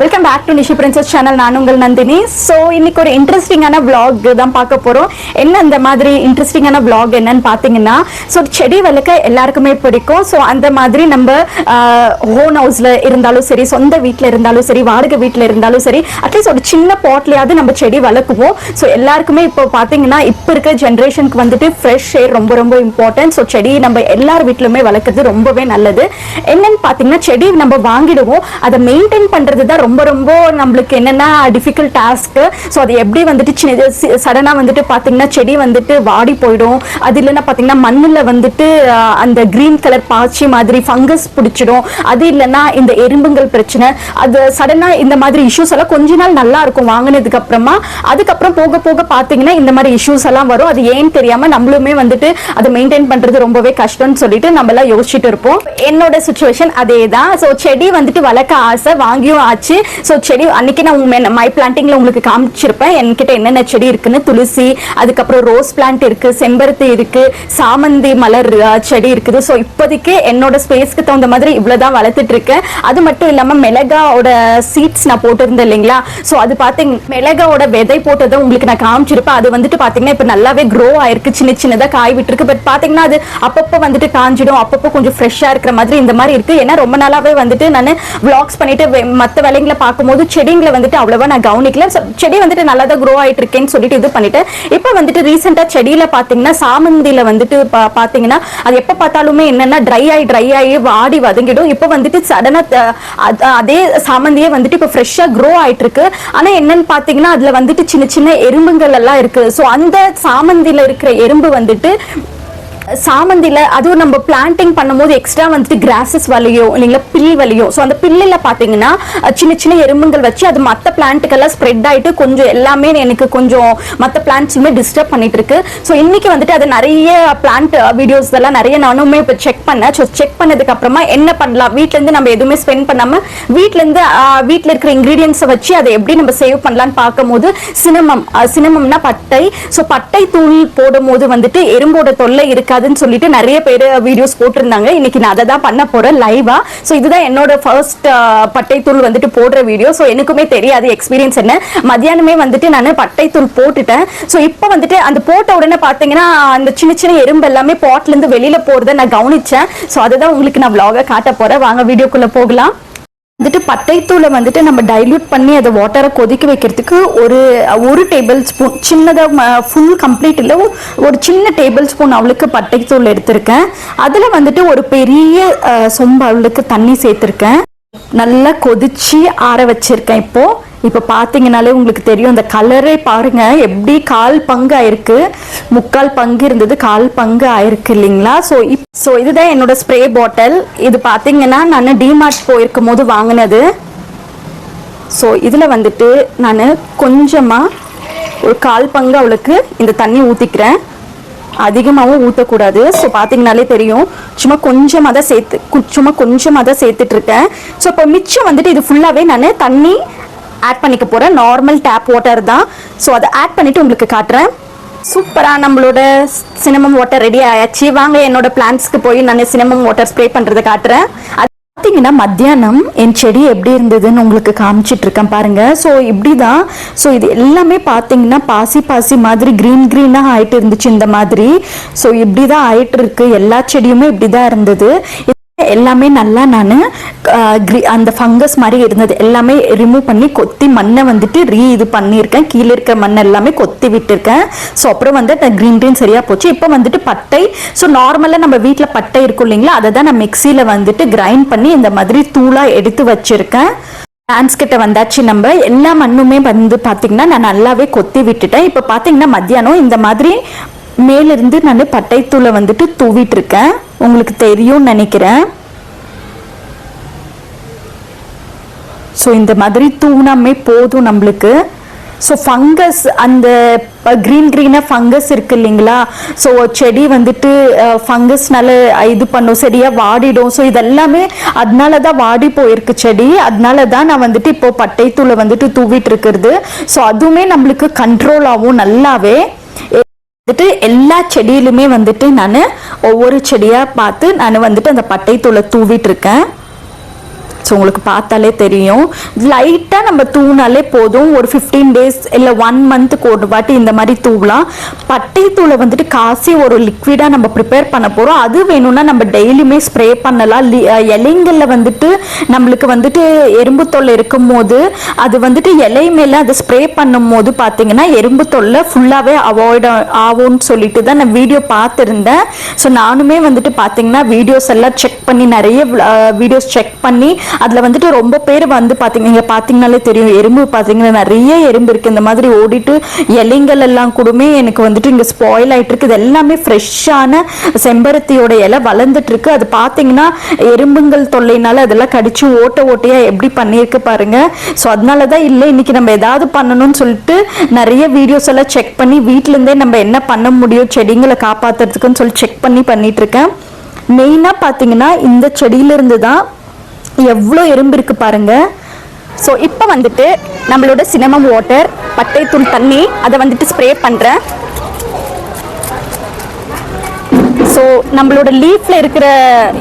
Welcome back to Nishi princess channel. நான் உங்கள் Nandini. So இன்னைக்கு ஒரு இன்ட்ரெஸ்டிங்கான vlog தான் பார்க்க போகிறோம். என்ன அந்த மாதிரி இன்ட்ரெஸ்டிங்கான vlog என்னன்னு பார்த்தீங்கன்னா, ஸோ செடி வளர்க்க எல்லாருக்குமே பிடிக்கும். ஸோ அந்த மாதிரி நம்ம ஓன் ஹவுஸில் இருந்தாலும் சரி, சொந்த வீட்டில் இருந்தாலும் சரி, வாடகை வீட்டில் இருந்தாலும் சரி, அட்லீஸ்ட் ஒரு சின்ன பாட்லையாவது நம்ம செடி வளர்க்குவோம். ஸோ எல்லாருக்குமே இப்போ பார்த்தீங்கன்னா இப்போ இருக்க ஜென்ரேஷனுக்கு வந்துட்டு ஃப்ரெஷ் ஏர் ரொம்ப ரொம்ப இம்பார்ட்டன்ட். ஸோ செடி நம்ம எல்லார் வீட்டிலுமே வளர்க்குறது ரொம்பவே நல்லது. என்னன்னு பார்த்தீங்கன்னா, செடி நம்ம வாங்கிடுவோம், அதை மெயின்டைன் பண்ணுறது தான் ரொம்ப ரொம்ப நம்மளுக்கு என்னன்னா டிஃபிகல்ட் டாஸ்க். ஸோ அது எப்படி வந்துட்டு சடனாக வந்துட்டு பார்த்தீங்கன்னா செடி வந்துட்டு வாடி போயிடும். அது இல்லைன்னா பார்த்தீங்கன்னா மண்ணில் வந்துட்டு அந்த கிரீன் கலர் பாய்ச்சி மாதிரி ஃபங்கஸ் பிடிச்சிடும். அது இல்லைன்னா இந்த எறும்புங்கள் பிரச்சனை, அது சடனாக இந்த மாதிரி இஷ்யூஸ் எல்லாம் கொஞ்ச நாள் நல்லா இருக்கும் வாங்கினதுக்கு அப்புறமா. அதுக்கப்புறம் போக போக பார்த்தீங்கன்னா இந்த மாதிரி இஷ்யூஸ் எல்லாம் வரும். அது ஏன்னு தெரியாம நம்மளுமே வந்துட்டு அதை மெயின்டைன் பண்றது ரொம்பவே கஷ்டம்னு சொல்லிட்டு நம்ம எல்லாம் யோசிச்சுட்டு இருப்போம். என்னோட சுச்சுவேஷன் அதே தான். ஸோ செடி வந்துட்டு வளர்க்க ஆசை, வாங்கியும் ஆச்சு. ஸோ செடி அன்னைக்கு நான் மை பிளான்டிங்ல உங்களுக்கு காமிச்சிருப்பேன் என்கிட்ட என்னென்ன செடி இருக்குன்னு. துளசி, அதுக்கப்புறம் ரோஸ் பிளான்ட் இருக்கு, செம்பருத்தி இருக்கு, சாமந்தி மலர் செடி இருக்குது. ஸோ இப்போதைக்கு என்னோட ஸ்பேஸ்க்கு தகுந்த மாதிரி இவ்வளவுதான் வளர்த்துட்டு இருக்கேன். அது மட்டும் இல்லாம மிளகாவோட சீட்ஸ் நான் போட்டிருந்தேன் இல்லைங்களா. ஸோ அது பார்த்தீங்க மிளகாவோட விதை போட்டதை உங்களுக்கு நான் காமிச்சிருப்பேன். அது வந்துட்டு பார்த்தீங்கன்னா இப்போ நல்லாவே க்ரோ ஆயிருக்கு, சின்ன சின்னதாக காய் விட்டுருக்கு. பட் பார்த்தீங்கன்னா அது அப்பப்போ வந்துட்டு காஞ்சிடும், அப்பப்போ கொஞ்சம் ஃப்ரெஷ்ஷாக இருக்கிற மாதிரி இந்த மாதிரி இருக்கு. ஏன்னா ரொம்ப நாளாவே வந்துட்டு நான் விளாக்ஸ் பண்ணிட்டு மற்ற வேலைங்களை பார்க்கும்போது செடிங்களை வந்துட்டு அவ்வளவா நான் கவனிக்கல. செடி வந்துட்டு நல்லா தான் க்ரோ ஆயிட்டு இருக்கேன்னு சொல்லிட்டு இது பண்ணிட்டேன். இப்போ வந்துட்டு ரீசெண்டா செடியில பாத்தீங்கன்னா சாமந்தியில வந்துட்டு பாத்தீங்கன்னா அது எப்ப பார்த்தாலுமே என்னன்னா ட்ரை ஆகி வாடி வதங்கிடும். இப்போ வந்துட்டு சடனா அதே சாமந்தியே வந்துட்டு இப்போ ஃப்ரெஷ்ஷா க்ரோ ஆயிட்டு இருக்கு. ஆனா என்னன்னு பாத்தீங்கன்னா அதுல வந்துட்டு சின்ன சின்ன எறும்புகள் எல்லாம் இருக்கு. ஸோ அந்த சாமந்தியில இருக்கிற எறும்பு வந்துட்டு சாமந்தியில அதுவும் நம்ம பிளான்டிங் பண்ணும்போது எக்ஸ்ட்ரா வந்துட்டு கிராசஸ் வலியும் இல்லைங்களா, பில் வலியும். ஸோ அந்த பில்லில் பார்த்தீங்கன்னா சின்ன சின்ன எறும்புகள் வச்சு அது மற்ற பிளான்ட்டுக்கெல்லாம் ஸ்ப்ரெட் ஆகிட்டு கொஞ்சம் எல்லாமே எனக்கு கொஞ்சம் மற்ற பிளான்ட்ஸுமே டிஸ்டர்ப் பண்ணிட்டு இருக்கு. ஸோ இன்னைக்கு வந்துட்டு அது நிறைய பிளான்ட் வீடியோஸ் எல்லாம் நிறைய நானுமே இப்போ செக் பண்ணேன். ஸோ செக் பண்ணதுக்கு அப்புறமா என்ன பண்ணலாம், வீட்டிலேருந்து நம்ம எதுவுமே ஸ்பெண்ட் பண்ணாமல் வீட்டில் இருக்கிற இன்க்ரீடியன்ஸை வச்சு அதை எப்படி நம்ம சேவ் பண்ணலான்னு பார்க்கும்போது சினமம்னா பட்டை. ஸோ பட்டை தூள் போடும் போது வந்துட்டு எறும்போட தொல்லை இருக்கு சொல்லிட்டு நிறைய பேர் வீடியோஸ் போட்டிருந்தாங்க. இன்னைக்கு நான் அதை தான் பண்ண போறேன் லைவா. ஸோ இதுதான் என்னோட ஃபர்ஸ்ட் பட்டை தூள் வந்துட்டு போடுற வீடியோ. ஸோ எனக்குமே தெரியாது எக்ஸ்பீரியன்ஸ் என்ன. மத்தியானமே வந்துட்டு நான் பட்டை தூள் போட்டுட்டேன். ஸோ இப்போ வந்துட்டு அந்த போட்ட உடனே பார்த்தீங்கன்னா அந்த சின்ன சின்ன எறும்பு எல்லாமே பாட்ல இருந்து வெளியில போறதை நான் கவனிச்சேன். ஸோ அதுதான் உங்களுக்கு நான் vlog காட்ட போறேன். வாங்க வீடியோக்குள்ள போகலாம். வந்துட்டு பட்டைத்தூளை வந்துட்டு நம்ம டைல்யூட் பண்ணி அதை வாட்டரை கொதிக்க வைக்கிறதுக்கு ஒரு டேபிள் ஸ்பூன், சின்னதாக ஃபுல் கம்ப்ளீட் இல்லை, ஒரு சின்ன டேபிள் ஸ்பூன் அவளுக்கு பட்டைத்தூள் எடுத்திருக்கேன். அதில் வந்துட்டு ஒரு பெரிய சொம்பு அவளுக்கு தண்ணி சேர்த்துருக்கேன். நல்லா கொதிச்சு ஆற வச்சிருக்கேன். இப்போ பார்த்தீங்கன்னாலே உங்களுக்கு தெரியும், அந்த கலரே பாருங்க எப்படி கால் பங்கு ஆயிருக்கு. முக்கால் பங்கு இருந்தது, கால் பங்கு ஆயிருக்கு இல்லைங்களா. ஸோ இதுதான் என்னோட ஸ்ப்ரே பாட்டில். இது பார்த்தீங்கன்னா நான் டிமார்ட் போயிருக்கும் போது வாங்கினது. ஸோ இதில் வந்துட்டு நான் கொஞ்சமாக ஒரு கால் பங்கு அவளுக்கு இந்த தண்ணி ஊற்றிக்கிறேன். அதிகமாகவும் ஊற்றக்கூடாது. ஸோ பார்த்தீங்கனாலே தெரியும், சும்மா கொஞ்சமாக தான் சேர்த்துட்டு இருக்கேன். ஸோ இப்போ மிச்சம் வந்துட்டு இது ஃபுல்லாகவே நான் தண்ணி ஆட் பண்ணிக்க போகிறேன். நார்மல் டேப் வாட்டர் தான். ஸோ அதை ஆட் பண்ணிவிட்டு உங்களுக்கு காட்டுறேன். சூப்பராக நம்மளோட சினமம் வாட்டர் ரெடி ஆயாச்சு. வாங்க என்னோட பிளான்ட்ஸ்க்கு போய் நான் சினமம் வாட்டர் ஸ்ப்ரே பண்ணுறதை காட்டுறேன். பார்த்தீங்கன்னா மத்தியானம் என் செடி எப்படி இருந்ததுன்னு உங்களுக்கு காமிச்சிட்டு இருக்கேன் பாருங்க. ஸோ இப்படி தான். ஸோ இது எல்லாமே பார்த்தீங்கன்னா பாசி மாதிரி க்ரீனாக ஆயிட்டு இருந்துச்சு இந்த மாதிரி. ஸோ இப்படி தான் ஆயிட்டு இருக்கு. எல்லா செடியுமே இப்படி தான் இருந்தது. எல்லாமே நல்லா நான் அந்த ஃபங்கஸ் மாதிரி இருந்தது எல்லாமே ரிமூவ் பண்ணி கொத்தி மண்ணை வந்துட்டு இது பண்ணியிருக்கேன். கீழே இருக்கிற மண் எல்லாமே கொத்தி விட்டுருக்கேன். ஸோ அப்புறம் வந்து க்ரீன் சரியாக போச்சு. இப்போ வந்துட்டு பட்டை. ஸோ நார்மலாக நம்ம வீட்டில் பட்டை இருக்கும் இல்லைங்களா, அதை தான் நான் மிக்சியில் வந்துட்டு கிரைண்ட் பண்ணி இந்த மாதிரி தூளாக எடுத்து வச்சுருக்கேன். பிளான்ஸ் கிட்ட வந்தாச்சு. நம்ம எல்லா மண்ணுமே வந்து பார்த்தீங்கன்னா நான் நல்லாவே கொத்தி விட்டுட்டேன். இப்போ பார்த்தீங்கன்னா மத்தியானம் இந்த மாதிரி மேலிருந்து நான் பட்டைத்தூளை வந்துட்டு தூவிட்டு இருக்கேன். உங்களுக்கு தெரியும்னு நினைக்கிறேன். ஸோ இந்த மாதிரி தூணாமே போதும் நம்மளுக்கு. ஸோ ஃபங்கஸ் அந்த க்ரீனாக ஃபங்கஸ் இருக்கு இல்லைங்களா. ஸோ செடி வந்துட்டு ஃபங்கஸ்னால இது பண்ணும், செடியாக வாடிடும். ஸோ இதெல்லாமே அதனால தான் வாடி போயிருக்கு செடி. அதனால தான் நான் வந்துட்டு இப்போ பட்டைத்தூளை வந்துட்டு தூவிட்டு இருக்கிறது. ஸோ அதுவுமே நம்மளுக்கு கண்ட்ரோல் ஆகும் நல்லாவே. வந்துட்டு எல்லா செடியிலுமே வந்துட்டு நான் ஒவ்வொரு செடியாக பார்த்து நான் வந்துட்டு அந்த பட்டைத்தூளை தூவிட்டு இருக்கேன். ஸோ உங்களுக்கு பார்த்தாலே தெரியும். லைட்டாக நம்ம தூவினாலே போதும். ஒரு 15 days இல்லை 1 monthக்கு ஒரு வாட்டி இந்த மாதிரி தூவலாம். பட்டை தூளை வந்துட்டு காசி ஒரு லிக்விடாக நம்ம ப்ரிப்பேர் பண்ண போகிறோம். அது வேணும்னா நம்ம டெய்லியுமே ஸ்ப்ரே பண்ணலாம். இலைங்களில் வந்துட்டு நம்மளுக்கு வந்துட்டு எறும்பு தொல்லை இருக்கும் போது அது வந்துட்டு இலை மேலே அதை ஸ்ப்ரே பண்ணும் போது பார்த்தீங்கன்னா எறும்பு தொல்லை ஃபுல்லாகவே அவாய்ட் ஆகும்னு சொல்லிட்டு தான் நான் வீடியோ பார்த்துருந்தேன். ஸோ நானுமே வந்துட்டு பார்த்தீங்கன்னா வீடியோஸ் எல்லாம் செக் பண்ணி நிறைய வீடியோஸ் செக் பண்ணி அதில் வந்துட்டு ரொம்ப பேர் வந்து பார்த்தீங்கன்னாலே தெரியும் எறும்பு பார்த்தீங்கன்னா நிறைய எறும்பு இருக்குது. இந்த மாதிரி ஓடிட்டு இலைங்கள் எல்லாம் கூடமே எனக்கு வந்துட்டு இங்கே ஸ்பாயில் ஆகிட்டு இருக்கு. இது எல்லாமே ஃப்ரெஷ்ஷான செம்பருத்தியோட இலை வளர்ந்துட்டு இருக்கு. அது பார்த்தீங்கன்னா எறும்புங்கள் தொல்லைனால அதெல்லாம் கடிச்சு ஓட்டையா எப்படி பண்ணியிருக்கு பாருங்க. ஸோ அதனால தான் இல்லை இன்னைக்கு நம்ம ஏதாவது பண்ணணும்னு சொல்லிட்டு நிறைய வீடியோஸ் எல்லாம் செக் பண்ணி வீட்டிலேருந்தே நம்ம என்ன பண்ண முடியும் செடிங்களை காப்பாற்றுறதுக்குன்னு சொல்லி செக் பண்ணிட்டு இருக்கேன். மெயினாக பார்த்தீங்கன்னா இந்த செடியிலிருந்து தான் எவ்வளோ எறும்பு இருக்கு பாருங்க. ஸோ இப்போ வந்துட்டு நம்மளோட சினமம் வாட்டர் பட்டை தூள் தண்ணி அதை வந்துட்டு ஸ்ப்ரே பண்ணுறேன். ஸோ நம்மளோட லீஃப்ல இருக்கிற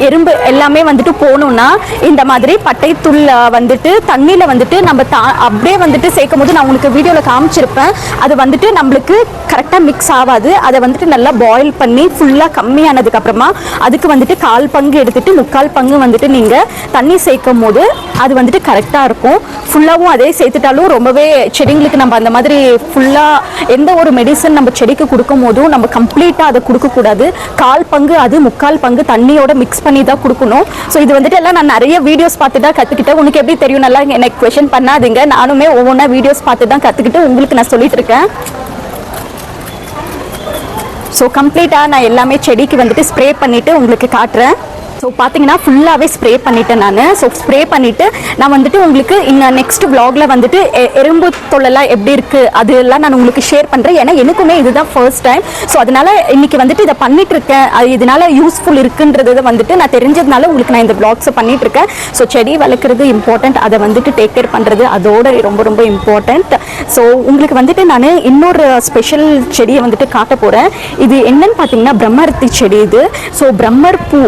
எறும்பு எல்லாமே வந்துட்டு போகணும்னா இந்த மாதிரி பட்டை தூள் வந்துட்டு தண்ணியில் வந்துட்டு நம்ம அப்படியே வந்துட்டு சேர்க்கும் போது நான் உங்களுக்கு வீடியோவில் காமிச்சிருப்பேன். அது வந்துட்டு நம்மளுக்கு கரெக்டாக மிக்ஸ் ஆகாது. அதை வந்துட்டு நல்லா பாயில் பண்ணி ஃபுல்லாக கம்மியானதுக்கு அப்புறமா அதுக்கு வந்துட்டு 1/4 பங்கு எடுத்துட்டு 3/4 பங்கு வந்துட்டு நீங்கள் தண்ணி சேர்க்கும் போது அது வந்துட்டு கரெக்டாக இருக்கும். ஃபுல்லாகவும் அதே சேர்த்துட்டாலும் ரொம்பவே செடிங்களுக்கு நம்ம அந்த மாதிரி ஃபுல்லாக எந்த ஒரு மெடிசன் நம்ம செடிக்கு கொடுக்கும் போதும் நம்ம கம்ப்ளீட்டாக அதை கொடுக்கக்கூடாது. 1/4 பங்கு அது 3/4 பங்கு தண்ணியோட மிக்ஸ் பண்ணி தான் கொடுக்கணும். ஸோ இது வந்துட்டு எல்லாம் நான் நிறைய வீடியோஸ் பார்த்து தான் கற்றுக்கிட்டேன். உனக்கு எப்படி தெரியும் நல்லா எனக்கு குவெஷன் பண்ணாதீங்க. நானுமே ஒவ்வொன்றா வீடியோஸ் பார்த்து தான் கற்றுக்கிட்டு உங்களுக்கு நான் சொல்லிட்டு இருக்கேன். ஸோ கம்ப்ளீட்டாக நான் எல்லாமே செடிக்கு வந்துட்டு ஸ்ப்ரே பண்ணிவிட்டு உங்களுக்கு காட்டுறேன். ஸோ பார்த்தீங்கன்னா ஃபுல்லாகவே ஸ்ப்ரே பண்ணிட்டேன் நான். ஸோ ஸ்ப்ரே பண்ணிவிட்டு நான் வந்துட்டு உங்களுக்கு இன்னும் நெக்ஸ்ட் விலாகில் வந்துட்டு எறும்பு தொல்லெல்லாம் எப்படி இருக்குது அதெல்லாம் நான் உங்களுக்கு ஷேர் பண்ணுறேன். ஏன்னா எனக்குமே இதுதான் ஃபர்ஸ்ட் டைம். ஸோ அதனால் இன்றைக்கி வந்துட்டு இதை பண்ணிகிட்ருக்கேன். அது இதனால் யூஸ்ஃபுல் இருக்குன்றதை வந்துட்டு நான் தெரிஞ்சதுனால உங்களுக்கு நான் இந்த விலாக்ஸை பண்ணிகிட்ருக்கேன். ஸோ செடி வளர்க்குறது இம்பார்ட்டண்ட். அதை வந்துட்டு டேக் கேர் பண்ணுறது அதோட ரொம்ப ரொம்ப இம்பார்ட்டண்ட். ஸோ உங்களுக்கு வந்துட்டு நான் இன்னொரு ஸ்பெஷல் செடியை வந்துட்டு காட்ட போகிறேன். இது என்னன்னு பார்த்தீங்கன்னா பிரம்மரத்தி செடி இது. ஸோ பிரம்மர் பூ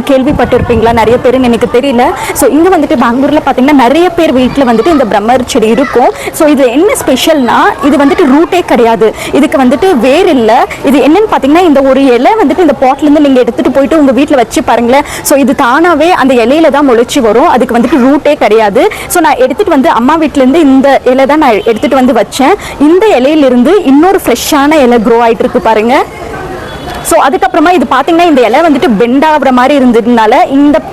கேள்விப்பட்டிருப்பீங்களா நிறைய பேர் எனக்கு தெரியல. ஸோ இங்கே வந்துட்டு பெங்களூரில் பார்த்தீங்கன்னா நிறைய பேர் வீட்டில் வந்துட்டு இந்த பிரம்மர் செடி இருக்கும். ஸோ இது என்ன ஸ்பெஷல்னா இது வந்துட்டு ரூட்டே கிடையாது. இதுக்கு வந்துட்டு வேர் இல்லை. இது என்னன்னு பார்த்தீங்கன்னா இந்த ஒரு இலை வந்துட்டு இந்த பாட்லேருந்து நீங்கள் எடுத்துகிட்டு போயிட்டு உங்கள் வீட்டில் வச்சு பாருங்களேன். ஸோ இது தானாகவே அந்த இலையில தான் முளைச்சி வரும். அதுக்கு வந்துட்டு ரூட்டே கிடையாது. ஸோ நான் எடுத்துகிட்டு வந்து அம்மா வீட்டிலேருந்து இந்த இலை தான் நான் எடுத்துகிட்டு வந்து வச்சேன். இந்த இலையிலிருந்து இன்னொரு ஃப்ரெஷ்ஷான இலை க்ரோ ஆகிட்டு இருக்கு பாருங்கள். ஸோ அதுக்கப்புறமா இது பார்த்தீங்கன்னா இந்த இலை வந்துட்டு பெண்ட் ஆகிற மாதிரி இருந்ததுனால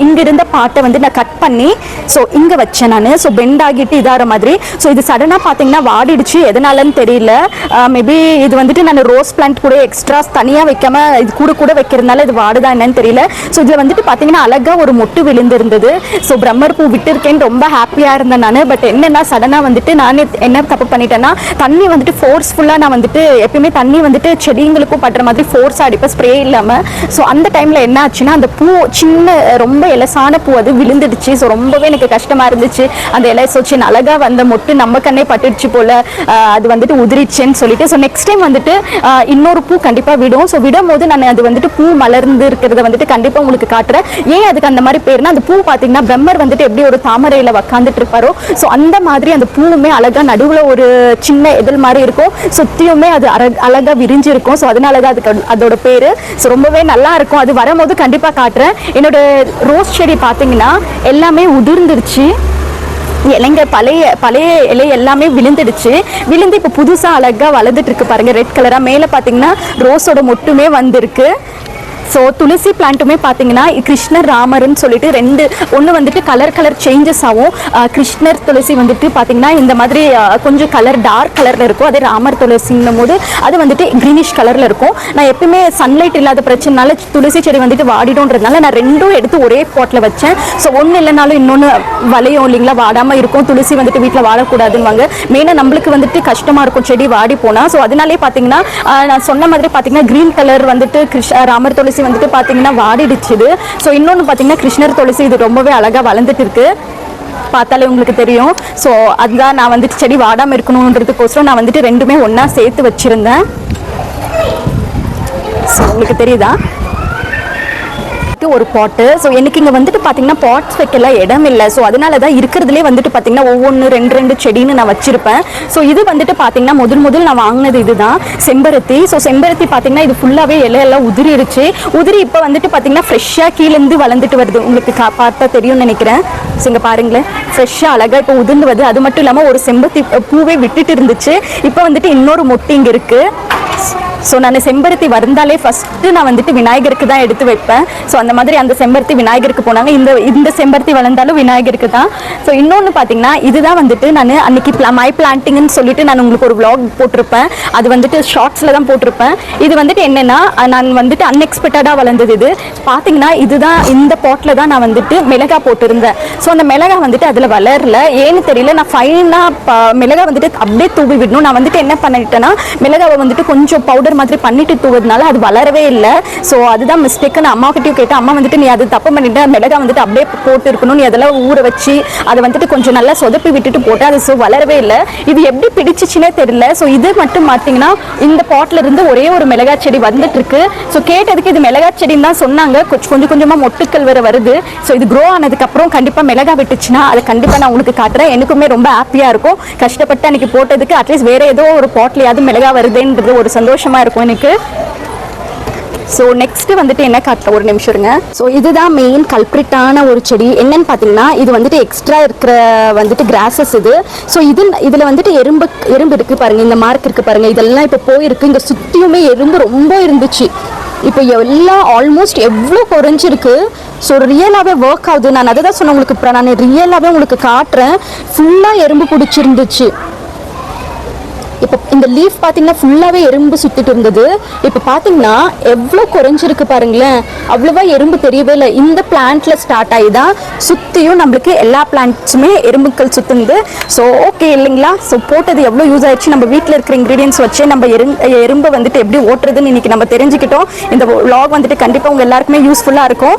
இங்கே இருந்த பாட்டை வந்து நான் கட் பண்ணி ஸோ இங்கே வச்சேன் நான். ஸோ பெண்ட் ஆகிட்டு இதாகிற மாதிரி. ஸோ இது சடனாக பார்த்தீங்கன்னா வாடிடுச்சு. எதனாலன்னு தெரியல. மேபி இது வந்துட்டு நான் ரோஸ் பிளான்ட் கூட எக்ஸ்ட்ராஸ் தனியாக வைக்காம இது கூட வைக்கிறதுனால இது வாடுதா என்னன்னு தெரியல. ஸோ இதில் வந்துட்டு பார்த்தீங்கன்னா அழகாக ஒரு மொட்டு விழுந்திருந்தது. ஸோ பிரம்மர் பூ விட்டுருக்கேன்னு ரொம்ப ஹாப்பியாக இருந்தேன் நான். பட் என்னென்னா சடனாக வந்துட்டு நான் என்ன தப்பு பண்ணிட்டேன்னா தண்ணி வந்துட்டு ஃபோர்ஸ்ஃபுல்லாக நான் வந்துட்டு எப்பயுமே தண்ணி வந்துட்டு செடிங்களுக்கும் படுற மாதிரி ஃபோர்ஸாக அடிப்பேன் ஸ்ப்ரே இல்லாமல். ஸோ அந்த டைமில் என்ன ஆச்சுன்னா அந்த பூ சின்ன ரொம்ப இலசான பூ அது விழுந்துடுச்சு. ஸோ ரொம்பவே எனக்கு கஷ்டமாக இருந்துச்சு. அந்த இலை சோச்சின் அழகாக வந்த மொட்டு நம்ம கண்ணே பட்டுடுச்சு போல் அது வந்துட்டு உதிரிச்சுன்னு சொல்லிட்டு. ஸோ நெக்ஸ்ட் டைம் வந்துட்டு இன்னொரு பூ கண்டிப்பாக விடும். ஸோ விடும் போது நான் அது வந்துட்டு பூ மலர்ந்து இருக்கிறத வந்துட்டு கண்டிப்பாக உங்களுக்கு காட்டுறேன். ஏன் அதுக்கு அந்த மாதிரி பேர்னா அந்த பூ பார்த்தீங்கன்னா பிரம்மர் வந்துட்டு எப்படி ஒரு தாமரையில் உக்காந்துட்டு இருப்பாரோ ஸோ அந்த மாதிரி அந்த பூவுமே அழகாக நடுவில் ஒரு சின்ன இதழ் மாதிரி இருக்கும். சுற்றியுமே அது அழகாக விரிஞ்சிருக்கும். ஸோ அதனால தான் அதுக்கு அதோட பேர். ஸோ ரொம்பவே நல்லா இருக்கும். அது வரும்போது கண்டிப்பாக காட்டுறேன். என்னோட ரோஸ் செடி பார்த்தீங்கன்னா எல்லாமே உதிர்ந்துருச்சு. இலைங்க பழைய இலை எல்லாமே விழுந்துடுச்சு. விழுந்து இப்போ புதுசாக அழகாக வளர்ந்துட்டு இருக்கு பாருங்க. ரெட் கலராக மேலே பார்த்தீங்கன்னா ரோஸோட மொட்டுமே வந்திருக்கு. ஸோ துளசி பிளான்ட்டுமே பார்த்தீங்கன்னா கிருஷ்ணர் ராமர்னு சொல்லிட்டு ஒன்று வந்துட்டு கலர் சேஞ்சஸ் ஆகும். கிருஷ்ணர் துளசி வந்துட்டு பார்த்தீங்கன்னா இந்த மாதிரி கொஞ்சம் கலர் டார்க் கலரில் இருக்கும். அதே ராமர் துளசின்னும் போது அது வந்துட்டு க்ரீனிஷ் கலரில் இருக்கும். நான் எப்பவுமே சன்லைட் இல்லாத பிரச்சனைனால துளசி செடி வந்துட்டு வாடிடும்ன்றதுனால நான் ரெண்டும் எடுத்து ஒரே பாட்டில் வச்சேன். ஸோ ஒன்று இல்லைனாலும் இன்னொன்று வளையும் இல்லைங்களா, வாடாமல் இருக்கும். துளசி வந்துட்டு வீட்டில் வாடக்கூடாதுன்னு மெயினாக நம்மளுக்கு வந்துட்டு கஷ்டமாக இருக்கும் செடி வாடி போனால். ஸோ அதனாலே பார்த்தீங்கன்னா நான் சொன்ன மாதிரி பார்த்தீங்கன்னா க்ரீன் கலர் வந்துட்டு ராமர் துளசி வந்துட்டு பார்த்தீங்கன்னா வாடிடுச்சுது. ஸோ இன்னொன்று பார்த்தீங்கன்னா கிருஷ்ணர் துளசி இது ரொம்பவே அழகாக வளர்ந்துட்டு இருக்கு. பார்த்தாலே உங்களுக்கு தெரியும். ஸோ அதுதான் நான் வந்துட்டு செடி வாடாமல் இருக்கணுன்றதுக்கோசரம் நான் வந்துட்டு ரெண்டுமே ஒன்றா சேர்த்து வச்சுருந்தேன். ஸோ உங்களுக்கு தெரியுதா? வைக்கிறதுக்கு ஒரு பாட்டு. ஸோ எனக்கு இங்கே வந்துட்டு பார்த்தீங்கன்னா பாட்ஸ் வைக்கல இடம் இல்லை. ஸோ அதனால தான் இருக்கிறதுலே வந்துட்டு பார்த்தீங்கன்னா ஒவ்வொன்று ரெண்டு செடின்னு நான் வச்சிருப்பேன். ஸோ இது வந்துட்டு பார்த்தீங்கன்னா முதல் நான் வாங்கினது இதுதான் செம்பருத்தி. ஸோ செம்பருத்தி பார்த்தீங்கன்னா இது ஃபுல்லாகவே இலையெல்லாம் உதிரிடுச்சு. உதிரி இப்போ வந்துட்டு பார்த்தீங்கன்னா ஃப்ரெஷ்ஷாக கீழேருந்து வளர்ந்துட்டு வருது. உங்களுக்கு பார்த்தா தெரியும்னு நினைக்கிறேன். ஸோ இங்கே பாருங்களேன், ஃப்ரெஷ்ஷாக அழகாக இப்போ உதிர்ந்து வருது. அது மட்டும் இல்லாமல் ஒரு செம்பருத்தி பூவே விட்டுட்டு இருந்துச்சு. இப்போ வந்துட்டு இன்னொரு மொட்டு இங்கே இருக்குது. ஸோ நான் செம்பருத்தி வந்தாலே ஃபஸ்ட்டு நான் வந்துட்டு விநாயகருக்கு தான் எடுத்து வைப்பேன். ஸோ அந்த மாதிரி அந்த செம்பருத்தி விநாயகருக்கு போனாங்க. இந்த செம்பருத்தி வளர்ந்தாலும் விநாயகருக்கு தான். ஸோ இன்னொன்று பார்த்தீங்கன்னா இதுதான் வந்துட்டு நான் அன்னைக்கு மை பிளான்டிங்னு சொல்லிட்டு நான் உங்களுக்கு ஒரு vlog போட்டிருப்பேன். அது வந்துட்டு ஷார்ட்ஸில் தான் போட்டிருப்பேன். இது வந்துட்டு என்னென்னா நான் வந்துட்டு அன்எக்ஸ்பெக்டடாக வளர்ந்தது. இது பார்த்தீங்கன்னா இதுதான் இந்த பாட்டில் தான் நான் வந்துட்டு மிளகா போட்டிருந்தேன். ஸோ அந்த மிளகா வந்துட்டு அதில் வளரல, ஏன்னு தெரியல. நான் ஃபைனாக மிளகா வந்துட்டு அப்படியே தூவி விடணும். நான் வந்துட்டு என்ன பண்ணிட்டேன்னா மிளகாவை வந்துட்டு கொஞ்சம் பவுடர் மாதிரி பண்ணிட்டு தூவதுனால அது வளரவே இல்லை. ஸோ அதுதான் மிஸ்டேக்கு. நான் அம்மா கிட்டயும் கேட்டேன். அம்மா வந்துட்டு நீ அது தப்பு பண்ணிட்டு மிளகா வந்துட்டு அப்படியே போட்டு இருக்கணும், நீ அதெல்லாம் ஊற வச்சு அதை வந்துட்டு கொஞ்சம் நல்லா சொதப்பி விட்டுட்டு போட்டு அது ஸோ வளரவே இல்லை. இது எப்படி பிடிச்சிச்சுன்னே தெரியல. ஸோ இது மட்டும் பார்த்தீங்கன்னா இந்த பாட்டில் இருந்து ஒரே ஒரு மிளகா செடி வந்துட்டு இருக்கு. ஸோ கேட்டதுக்கு இது மிளகா செடின்னு தான் சொன்னாங்க. கொஞ்சமாக மொட்டுக்கள் வேற வருது. ஸோ இது க்ரோ ஆனதுக்கப்புறம் கண்டிப்பாக மிளகா விட்டுச்சுன்னா அதை கண்டிப்பாக நான் உங்களுக்கு காட்டுறேன். எனக்குமே ரொம்ப ஹாப்பியாக இருக்கும். கஷ்டப்பட்டு அன்னைக்கு போட்டதுக்கு அட்லீஸ்ட் வேற ஏதோ ஒரு பாட்லையாவது மிளகா வருதுன்றது ஒரு சந்தோஷமா இருக்கும் எனக்கு. ஸோ நெக்ஸ்ட் வந்துட்டு என்ன காட்டுற ஒரு நிமிஷம் இருங்க. ஸோ இதுதான் மெயின் கல்பிரிட்டான ஒரு செடி. என்னன்னு பார்த்தீங்கன்னா இது வந்துட்டு எக்ஸ்ட்ரா இருக்கிற வந்துட்டு கிராசஸ் இது. ஸோ இதில் வந்துட்டு எறும்பு இருக்குது பாருங்கள், இந்த மார்க் இருக்குது பாருங்கள், இதெல்லாம் இப்போ போயிருக்கு. இங்கே சுற்றியுமே எறும்பு ரொம்ப இருந்துச்சு. இப்போ எல்லாம் ஆல்மோஸ்ட் எவ்வளோ குறைஞ்சிருக்கு. ஸோ ரியலாகவே ஒர்க் ஆகுது. நான் அதை தான் சொன்னேன் உங்களுக்கு. இப்போ நான் ரியலாகவே உங்களுக்கு காட்டுறேன். ஃபுல்லாக எறும்பு பிடிச்சிருந்துச்சு. இப்போ இந்த லீஃப் பார்த்தீங்கன்னா ஃபுல்லாகவே எறும்பு சுற்றிட்டு இருந்தது. இப்போ பார்த்தீங்கன்னா எவ்வளோ குறைஞ்சிருக்கு பாருங்களேன். அவ்வளோவா எறும்பு தெரியவே இல்லை. இந்த பிளான்ட்ல ஸ்டார்ட் ஆகி தான் சுற்றியும் நம்மளுக்கு எல்லா பிளான்ட்ஸுமே எறும்புக்கள் சுற்றுந்து. ஸோ ஓகே இல்லைங்களா. ஸோ போட்டது எவ்வளோ யூஸ் ஆயிடுச்சு. நம்ம வீட்டில் இருக்கிற இன்க்ரீடியன்ஸ் வச்சு நம்ம எறும்பை வந்துட்டு எப்படி ஓட்டுறதுன்னு இன்னைக்கு நம்ம தெரிஞ்சுக்கிட்டோம். இந்த vlog வந்துட்டு கண்டிப்பாக உங்கள் எல்லாருக்குமே யூஸ்ஃபுல்லாக இருக்கும்.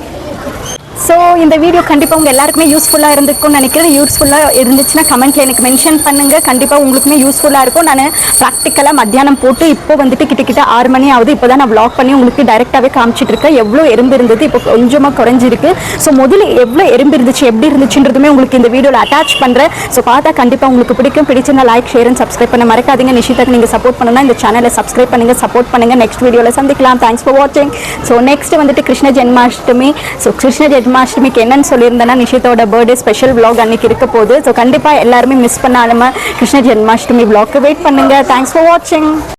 ஸோ இந்த வீடியோ கண்டிப்பாக உங்கள் எல்லாருக்குமே யூஸ்ஃபுல்லாக இருந்துக்கும்னு நினைக்கிறேன். யூஸ்ஃபுல்லாக இருந்துச்சுன்னா கமெண்ட்டில் எனக்கு மென்ஷன் பண்ணுங்கள். கண்டிப்பாக உங்களுக்குமே யூஸ்ஃபுல்லாக இருக்கும். நான் ப்ராக்டிக்கலாக மத்தியானம் போட்டு இப்போ வந்துட்டு கிட்ட 6 மணி ஆகுது. இப்போ தான் நான் vlog பண்ணி உங்களுக்கு டைரெக்டாகவே காமிச்சிட்டு இருக்கேன். எவ்வளோ எறும்பு இருந்தது, இப்போ கொஞ்சமாக குறைஞ்சிருக்கு. ஸோ முதல்ல எவ்வளோ எறும்பு இருந்துச்சு, எப்படி இருந்துச்சுன்றதுமே உங்களுக்கு இந்த வீடியோவில் அட்டாச் பண்ணுறேன். ஸோ பார்த்தா கண்டிப்பாக உங்களுக்கு பிடிக்கும். பிடிச்சிருந்தா லைக், ஷேர் அண்ட் சப்ஸ்கிரைப் பண்ண மறக்காதீங்க. நிஷிதாக்கு நீங்கள் சப்போர்ட் பண்ணணும்னா இந்த சேனலை சப்ஸ்கிரைப் பண்ணுங்கள், சப்போர்ட் பண்ணுங்கள். நெக்ஸ்ட் வீடியோவில் சந்திக்கலாம். தேங்க்ஸ் ஃபார் வாட்சிங். ஸோ நெக்ஸ்ட் வந்துட்டு கிருஷ்ண ஜென்மாஷ்டமி. ஸோ கிருஷ்ண ஜென்மாஷ்டமிக்கு என்னன்னு சொல்லியிருந்தேன்னா நிஷிதோட பர்த்டே ஸ்பெஷல் vlog அன்னைக்கு இருக்க போகுது. ஸோ கண்டிப்பாக எல்லாருமே மிஸ் பண்ணாலுமே கிருஷ்ண ஜென்மாஷ்டமி vlogக்கு வெயிட் பண்ணுங்கள். தேங்க்ஸ் ஃபார் வாட்சிங்.